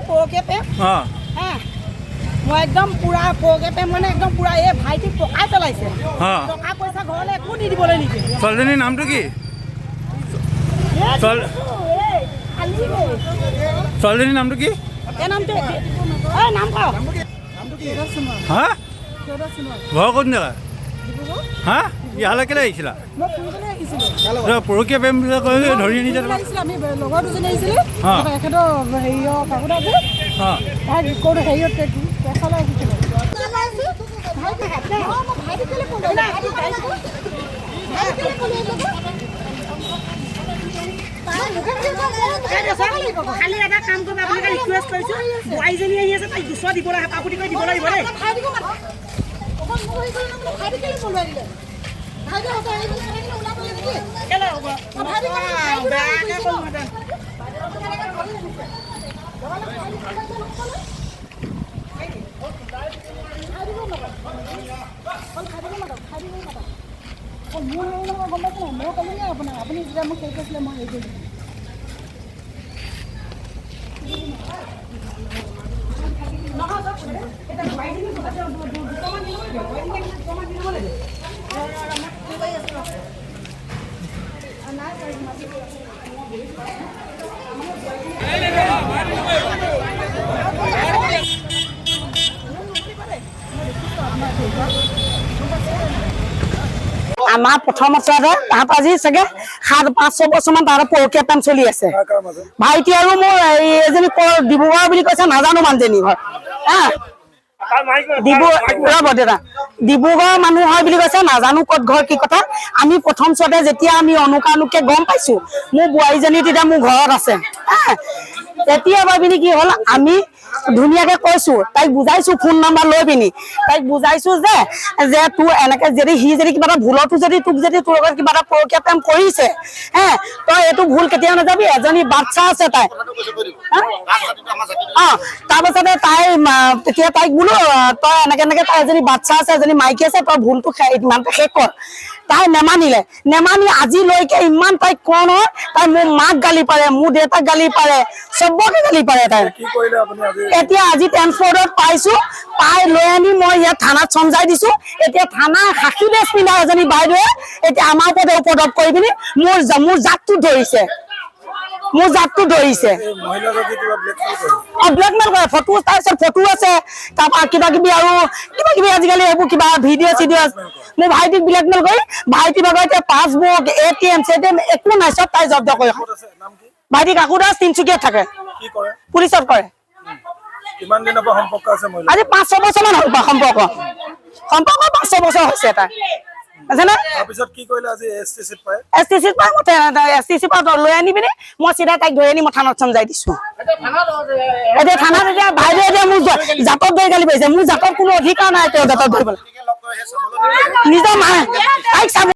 পৰকে পেম হা মই একদম পুৰা পৰকে পেম মানে একদম পুৰা এই ভাইটিক পকাই পেলাইছে টকা পইচা ঘৰলৈ একো দি দিবলৈ নিদিয়ে ছোৱালীজনীৰ নামটো কি ছোৱালীজনীৰ নামটো কি এই নামটো এই নাম কওঁ হা ঘৰ ক'ত জেগা হা ইয়ালৈ কেলৈ আহিছিলা পৰকীয়া প্ৰেম ধৰি আনিছে আমি লগৰ দুজনী আহিছিলে এখেতৰ হেৰিয়ৰ কাকুদা যে ক'ত হেৰিয়ত পেচালৈ আহিছিলে খালি এটা কাম কৰিব আপোনালোকে ৰিকুৱেষ্ট কৰিছোঁ বোৱাৰীজনী আহি আছে তাইক দুশ দিবলৈ হেঁপাপুটি কৰি দিব লাগিব দেই আপুনি যেতিয়া মোক সেই কৈছিলে মই হেৰি কৰিলোঁ আমাৰ প্ৰথম ওচৰতে তাহাঁত আজি চাগে 7-5 বছৰমান তাহাঁতৰ পৰকীয়া প্ৰেম চলি আছে ভাইটি আৰু মোৰ এজনী ডিব্ৰুগড় বুলি কৈছে নাজানো মানুহজনী ঘৰ ডিব্ৰুগড় মানুহ হয় বুলি কৈছে নাজানো ক'ত ঘৰ কি কথা আমি প্ৰথম চোৱাতে যেতিয়া আমি অনুকানুকে গম পাইছো মোৰ বোৱাৰীজনী তেতিয়া মোৰ ঘৰত আছে তেতিয়া ভাবিনি কি হ'ল আমি ধুনীয়াকে কৈছো তাইক বুজাইছো ফোন নাম্বাৰ লৈ পিনি তাইক বুজাইছো যে তোৰ এনেকে যদি সি যদি কিবা এটা ভুলতো যদি তোক যদি তোৰ লগত কিবা এটা পৰকীয়া প্ৰেম কৰিছে তই এইটো ভুল কেতিয়াও নাযাবি এজনী বাচ্চা আছে তাই তাৰপাছতে তাই তেতিয়া তাইক বোলো তই এনেকে এনেকে তাই এজনী বাচ্চা আছে এজনী মাইকী আছে তই ভুলটো ইমানটা শেষ কৰ তাই নেমানি আজিলৈকে ইমান তাইক কোৱা নহয় তাই মোৰ মাক গালি পাৰে মোৰ দেউতাক গালি পাৰে চবকে গালি পাৰে তাই এতিয়া আজি ট্ৰান্সপৰ্টত পাইছো পাই লৈ আনি মই ইয়াত থানাত চমজাই দিছো এতিয়া থানা সাক্ষী ড্ৰেছ পিন্ধা এজনী বাইদেৱে এতিয়া আমাৰ ওপৰতে উপদ্ৰৱ কৰি পিনি মোৰ জাতটো ধৰিছে ব্লেকমেইল কৰে ফটো তাৰপিছত ফটো আছে তাৰপৰা কিবা কিবি আজিকালি এইবোৰ কিবা ভিডিঅ' চিডিঅ' মোৰ ভাইটিক ব্লেকমেইল কৰি ভাইটি ভাগৰ এতিয়া পাছবুক ATM একো নাই চব তাই জব্দ কৰে ভাইটি কাকু দাস তিনিচুকীয়াত থাকে পুলিচত কৰে আজি 5-6 বছৰমান হ'ল সম্পৰ্ক 5-6 বছৰ হৈছে তাই লৈ আনি পিনি মই চিধা তাইক ধৰি আনি মই থানাত চমজাই দিছো এতিয়া থানাত এতিয়া ভাইদেউ এতিয়া মোৰ জাতত ধৰি গালি পাৰিছে মোৰ জাতত কোনো অধিকাৰ নাই তেওঁ জাতত ধৰিবলৈ নিজৰ মায়ে তাইক